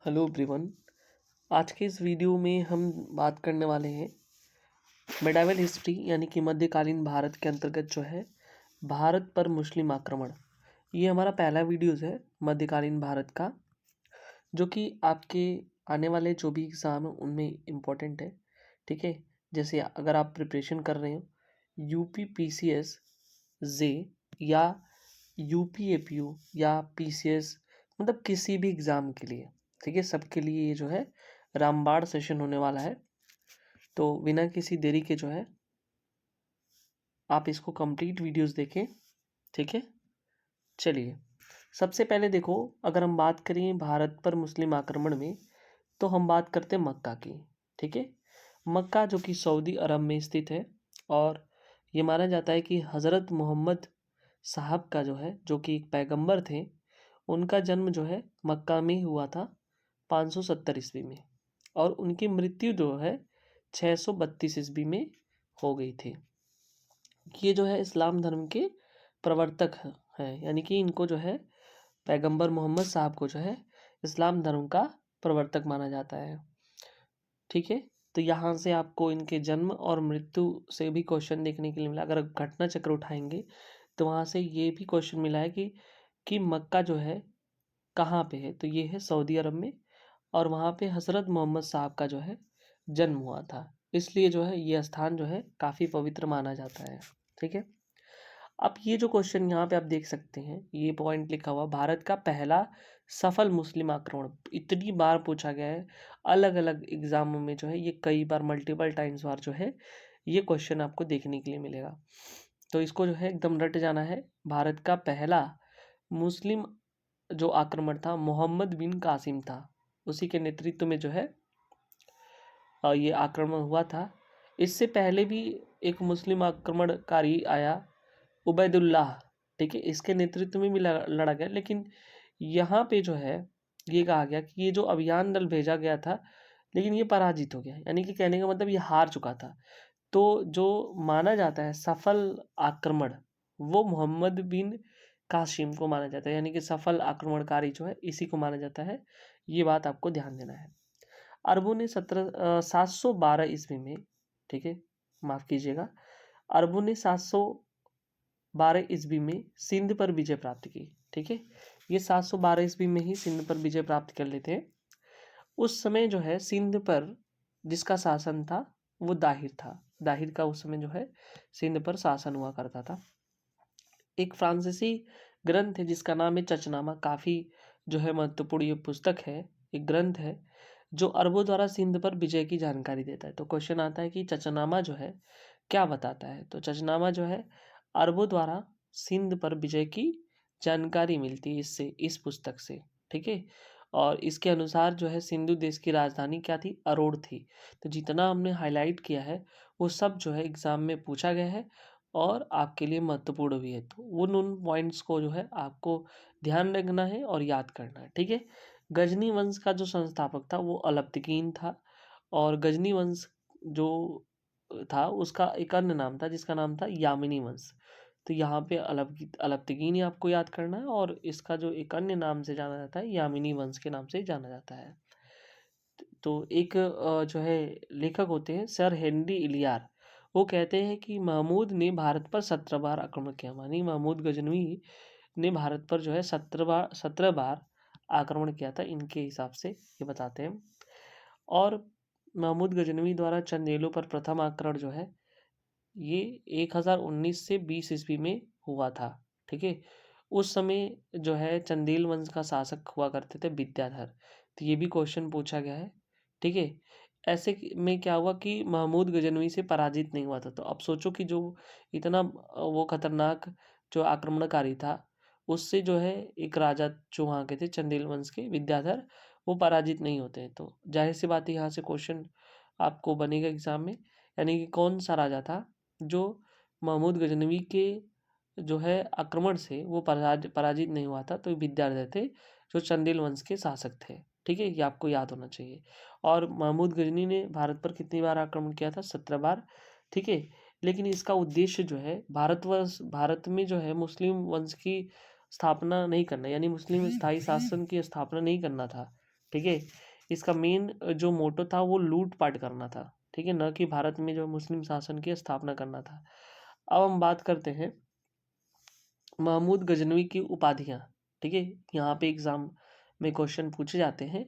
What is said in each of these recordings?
Hello everyone. आज के इस वीडियो में हम बात करने वाले हैं मिडाइवल हिस्ट्री यानी कि मध्यकालीन भारत के अंतर्गत जो है भारत पर मुस्लिम आक्रमण। ये हमारा पहला वीडियोस है मध्यकालीन भारत का, जो कि आपके आने वाले जो भी एग्ज़ाम है उनमें इम्पोर्टेंट है। ठीक है, जैसे अगर आप प्रिपरेशन कर रहे हो यूपी पीसीएस जे या यूपी एपीयू या पीसीएस, मतलब किसी भी एग्ज़ाम के लिए, ठीक है, सबके लिए ये जो है रामबाण सेशन होने वाला है। तो बिना किसी देरी के जो है आप इसको कंप्लीट वीडियोस देखें। ठीक है, चलिए सबसे पहले देखो, अगर हम बात करें भारत पर मुस्लिम आक्रमण में तो हम बात करते हैं मक्का की। ठीक है, मक्का जो कि सऊदी अरब में स्थित है और ये माना जाता है कि हज़रत मोहम्मद साहब का जो है, जो कि एक पैगंबर थे, उनका जन्म जो है मक्का में ही हुआ था 570 ईस्वी में, और उनकी मृत्यु जो है 632 ईस्वी में हो गई थी। ये जो है इस्लाम धर्म के प्रवर्तक हैं, यानी कि इनको जो है पैगंबर मोहम्मद साहब को जो है इस्लाम धर्म का प्रवर्तक माना जाता है। ठीक है, तो यहाँ से आपको इनके जन्म और मृत्यु से भी क्वेश्चन देखने के लिए मिला। अगर घटना चक्र उठाएंगे तो वहाँ से ये भी क्वेश्चन मिला है कि मक्का जो है कहाँ पे है, तो ये है सऊदी अरब में, और वहाँ पे हज़रत मोहम्मद साहब का जो है जन्म हुआ था, इसलिए जो है ये स्थान जो है काफ़ी पवित्र माना जाता है। ठीक है, अब ये जो क्वेश्चन यहाँ पे आप देख सकते हैं, ये पॉइंट लिखा हुआ भारत का पहला सफल मुस्लिम आक्रमण, इतनी बार पूछा गया है अलग अलग एग्जामों में, जो है ये कई बार मल्टीपल टाइम्स बार जो है ये क्वेश्चन आपको देखने के लिए मिलेगा। तो इसको जो है एकदम रट जाना है। भारत का पहला मुस्लिम जो आक्रमण था मोहम्मद बिन कासिम था, उसी के नेतृत्व में जो है ये आक्रमण हुआ था। इससे पहले भी एक मुस्लिम आक्रमणकारी आया, उबैदुल्लाह। ठीक है, इसके नेतृत्व में भी लड़ा गया, लेकिन यहाँ पे जो है ये कहा गया कि ये जो अभियान दल भेजा गया था, लेकिन ये पराजित हो गया, यानी कि कहने का मतलब ये हार चुका था। तो जो माना जाता है सफल आक्रमण, वो मोहम्मद बिन कासिम को माना जाता है, यानी कि सफल आक्रमणकारी जो है इसी को माना जाता है। ये बात आपको ध्यान देना है। अरबों ने 712 ईस्वी में, ठीक है, माफ कीजिएगा, अरबों ने 712 ईस्वी में सिंध पर विजय प्राप्त की। ठीक है, ये 712 ईस्वी में ही सिंध पर विजय प्राप्त कर लेते हैं। उस समय जो है सिंध पर जिसका शासन था वो दाहिर था। दाहिर का उस समय जो है सिंध पर शासन हुआ करता था। एक फ्रांसीसी ग्रंथ है जिसका नाम है चचनामा, काफ़ी जो है महत्वपूर्ण ये पुस्तक है, एक ग्रंथ है जो अरबों द्वारा सिंध पर विजय की जानकारी देता है। तो क्वेश्चन आता है कि चचनामा जो है क्या बताता है, तो चचनामा जो है अरबों द्वारा सिंध पर विजय की जानकारी मिलती है इससे, इस पुस्तक से। ठीक है, और इसके अनुसार जो है सिंधु देश की राजधानी क्या थी, अरोड़ थी। तो जितना हमने हाईलाइट किया है वो सब जो है एग्जाम में पूछा गया है और आपके लिए महत्वपूर्ण भी है। तो उन पॉइंट्स को जो है आपको ध्यान रखना है और याद करना है। ठीक है, गजनी वंश का जो संस्थापक था वो अलब्तिकीन था, और गजनी वंश जो था उसका एक अन्य नाम था जिसका नाम था यामिनी वंश। तो यहाँ पे अलब्तिकीन ही आपको याद करना है, और इसका जो एक अन्य नाम से जाना जाता है यामिनी वंश के नाम से जाना जाता है। तो एक जो है लेखक होते हैं सर हेनरी इलियार, वो कहते हैं कि महमूद ने भारत पर 17 बार आक्रमण किया, मानी महमूद गजनवी ने भारत पर जो है 17 बार आक्रमण किया था, इनके हिसाब से ये बताते हैं। और महमूद गजनवी द्वारा चंदेलों पर प्रथम आक्रमण जो है ये 1019 से 20 ईस्वी में हुआ था। ठीक है, उस समय जो है चंदेल वंश का शासक हुआ करते थे विद्याधर। तो ये भी क्वेश्चन पूछा गया है। ठीक है, में क्या हुआ कि महमूद गजनवी से पराजित नहीं हुआ था। तो अब सोचो कि जो इतना वो खतरनाक जो आक्रमणकारी था, उससे जो है एक राजा जो वहाँ के थे चंदेल वंश के विद्याधर, वो पराजित नहीं होते हैं। तो जाहिर सी बात है यहाँ से क्वेश्चन आपको बनेगा एग्जाम में, यानी कि कौन सा राजा था जो महमूद गजनवी के जो है आक्रमण से वो पराजित नहीं हुआ था, तो विद्याधर थे जो चंदेल वंश के शासक थे। ठीक है, ये आपको याद होना चाहिए। और महमूद गजनी ने भारत पर कितनी बार आक्रमण किया था, 17 बार। ठीक है, लेकिन इसका उद्देश्य जो है भारत में जो है मुस्लिम वंश की स्थापना नहीं करना, यानी मुस्लिम स्थायी शासन की स्थापना नहीं करना था। ठीक है। इसका मेन जो मोटो था वो लूट-पाट करना था, ठीक है, न कि भारत में जो मुस्लिम शासन की स्थापना करना था। अब हम बात करते हैं महमूद गजनवी की उपाधियाँ, ठीक है। यहाँ पे एग्ज़ाम में क्वेश्चन पूछे जाते हैं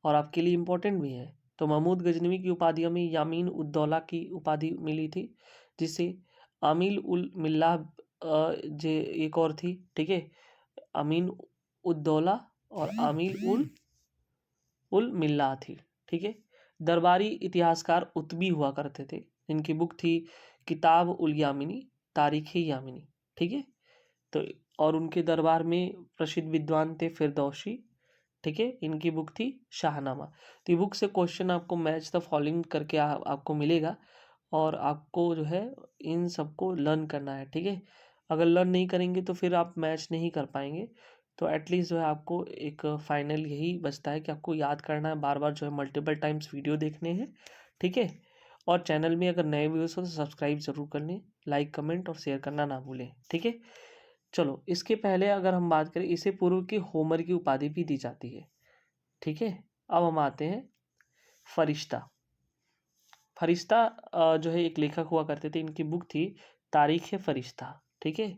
और आपके लिए इम्पोर्टेंट भी है। तो महमूद गजनवी की उपाधियों में यामीन उद दौला की उपाधि मिली थी, जिसे आमिल उल मिल्लाह जे एक और थी, ठीक है। अमीन उद दौला और आमिल उल मिल्लाह थी, ठीक है। दरबारी इतिहासकार उतबी हुआ करते थे, इनकी बुक थी किताब उल यामिनी, तारीख यामिनी, ठीक है। तो और उनके दरबार में प्रसिद्ध विद्वान थे फिरदौसी, ठीक है। इनकी बुक थी शाहनामा। तो ये बुक से क्वेश्चन आपको मैच द फॉलोइंग करके आपको मिलेगा और आपको जो है इन सबको लर्न करना है, ठीक है। अगर लर्न नहीं करेंगे तो फिर आप मैच नहीं कर पाएंगे। तो एटलीस्ट जो है आपको एक फाइनल यही बचता है कि आपको याद करना है, बार बार जो है मल्टीपल टाइम्स वीडियो देखने हैं, ठीक है। और चैनल में अगर नए व्यूअर्स हो तो सब्सक्राइब जरूर कर लें, लाइक कमेंट और शेयर करना ना भूलें, ठीक है। चलो, इसके पहले अगर हम बात करें, इसे पूर्व के होमर की उपाधि भी दी जाती है, ठीक है। अब हम आते हैं फरिश्ता। फरिश्ता जो है एक लेखक हुआ करते थे, इनकी बुक थी तारीख फरिश्ता, ठीक है।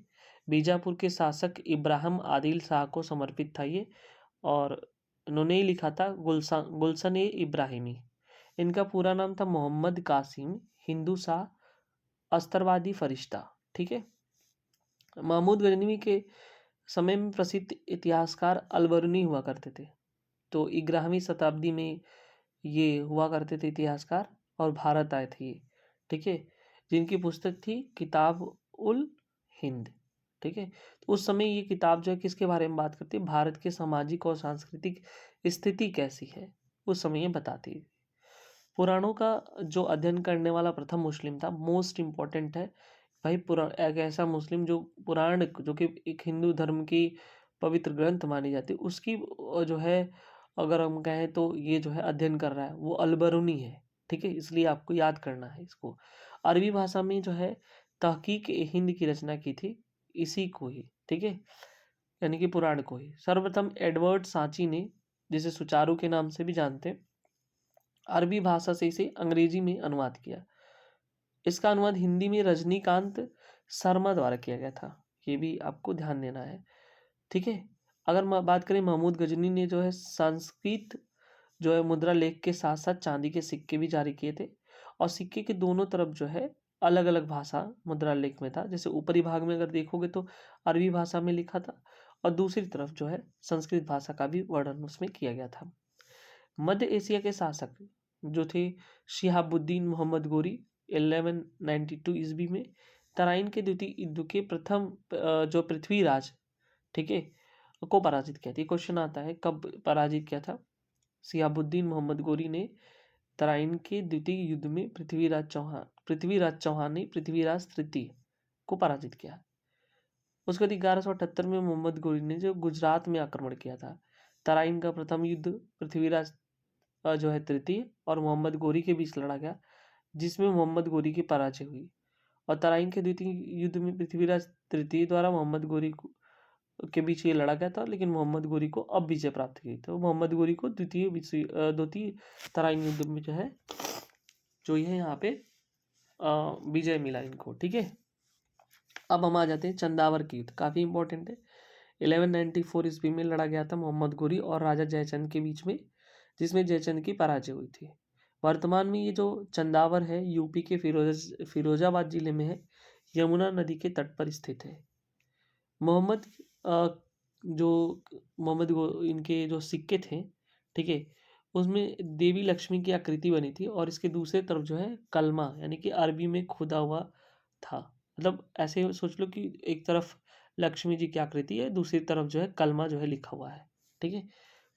बीजापुर के शासक इब्राहिम आदिल शाह को समर्पित था ये, और इन्होंने ही लिखा था गुलशन ए इब्राहिमी। इनका पूरा नाम था मोहम्मद कासिम हिंदू शाह अस्तरवादी फरिश्ता, ठीक है। महमूद गजनवी के समय में प्रसिद्ध इतिहासकार अलबरूनी हुआ करते थे। तो 11वीं शताब्दी में ये हुआ करते थे इतिहासकार, और भारत आए थे ये, ठीक है। जिनकी पुस्तक थी किताब उल हिंद, ठीक है। तो उस समय ये किताब जो है किसके बारे में बात करती है, भारत के सामाजिक और सांस्कृतिक स्थिति कैसी है उस समय ये बताती है। पुराणों का जो अध्ययन करने वाला प्रथम मुस्लिम था, मोस्ट इम्पोर्टेंट है भाई। पुराण एक ऐसा मुस्लिम जो पुराण, जो कि एक हिंदू धर्म की पवित्र ग्रंथ मानी जाती है, उसकी जो है अगर हम कहें तो ये जो है अध्ययन कर रहा है वो अलबरूनी है, ठीक है। इसलिए आपको याद करना है इसको। अरबी भाषा में जो है तहकीक ए हिंद की रचना की थी इसी को ही, ठीक है, यानी कि पुराण को ही। सर्वप्रथम एडवर्ड सांची ने, जिसे सुचारू के नाम से भी जानते हैं, अरबी भाषा से इसे अंग्रेजी में अनुवाद किया। इसका अनुवाद हिंदी में रजनीकांत शर्मा द्वारा किया गया था, ये भी आपको ध्यान देना है, ठीक है। अगर बात करें, महमूद गजनी ने जो है संस्कृत जो है मुद्रा लेख के साथ साथ चांदी के सिक्के भी जारी किए थे, और सिक्के के दोनों तरफ जो है अलग अलग भाषा मुद्रा लेख में था। जैसे ऊपरी भाग में अगर देखोगे तो अरबी भाषा में लिखा था, और दूसरी तरफ जो है संस्कृत भाषा का भी वर्णन उसमें किया गया था। मध्य एशिया के शासक जो थे शिहाबुद्दीन मोहम्मद गोरी 1192 ईस्वी में तराइन के द्वितीय युद्ध के प्रथम जो पृथ्वीराज, ठीक है, को पराजित किया था। क्वेश्चन आता है कब पराजित किया था। शिहाबुद्दीन मोहम्मद गोरी ने तराइन के द्वितीय युद्ध में पृथ्वीराज चौहान ने पृथ्वीराज तृतीय को पराजित किया। उसके बाद 1178 में मोहम्मद गोरी ने जो गुजरात में आक्रमण किया था। तराइन का प्रथम युद्ध पृथ्वीराज जो है तृतीय और मोहम्मद गोरी के बीच लड़ा गया, जिसमें मोहम्मद गोरी की पराजय हुई। और तराइन के द्वितीय युद्ध में पृथ्वीराज तृतीय द्वारा मोहम्मद गोरी के बीच ये लड़ा गया था, लेकिन मोहम्मद गोरी को अब विजय प्राप्त की। तो मोहम्मद गोरी को द्वितीय तराइन युद्ध में जो है जो ये यहाँ पे विजय मिला इनको, ठीक है। अब हम आ जाते हैं चंदावर की युद्ध, काफ़ी इंपॉर्टेंट है। 1194 ईस्वी में लड़ा गया था मोहम्मद गोरी और राजा जयचंद के बीच में, जिसमें जयचंद की पराजय हुई थी। वर्तमान में ये जो चंदावर है यूपी के फिरोजाबाद जिले में है, यमुना नदी के तट पर स्थित है। मोहम्मद जो इनके जो सिक्के थे, ठीक है, उसमें देवी लक्ष्मी की आकृति बनी थी, और इसके दूसरे तरफ जो है कलमा यानी कि अरबी में खुदा हुआ था। मतलब ऐसे सोच लो कि एक तरफ लक्ष्मी जी की आकृति है, दूसरी तरफ जो है कलमा जो है लिखा हुआ है, ठीक है।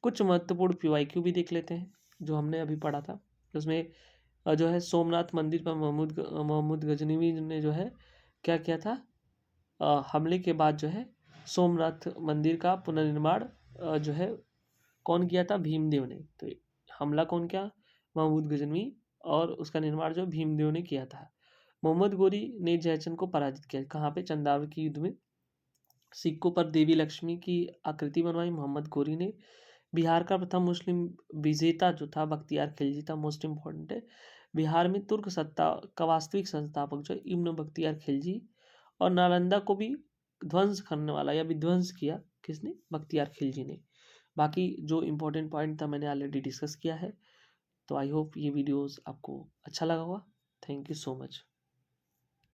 कुछ महत्वपूर्ण पीवाईक्यू भी देख लेते हैं जो हमने अभी पढ़ा था। उसमें जो है सोमनाथ मंदिर पर महमूद गजनवी ने जो है क्या किया था, हमले के बाद जो है सोमनाथ मंदिर का पुनर्निर्माण जो है कौन किया था, भीमदेव ने। तो हमला कौन किया, महमूद गजनवी, और उसका निर्माण जो भीमदेव ने किया था। मोहम्मद गोरी ने जयचंद को पराजित किया, कहाँ पे, चंदावर की युद्ध में। सिक्कों पर देवी लक्ष्मी की आकृति बनवाई मोहम्मद गोरी ने। बिहार का प्रथम मुस्लिम विजेता जो था बख्तियार खिलजी था, मोस्ट इम्पॉर्टेंट है। बिहार में तुर्क सत्ता का वास्तविक संस्थापक जो है इब्न बख्तियार खिलजी, और नालंदा को भी ध्वंस करने वाला या विध्वंस किया किसने? बख्तियार खिलजी ने। बाकी जो इम्पोर्टेंट पॉइंट था मैंने ऑलरेडी डिस्कस किया है। तो आई होप ये वीडियोस आपको अच्छा लगा होगा। Thank you so much.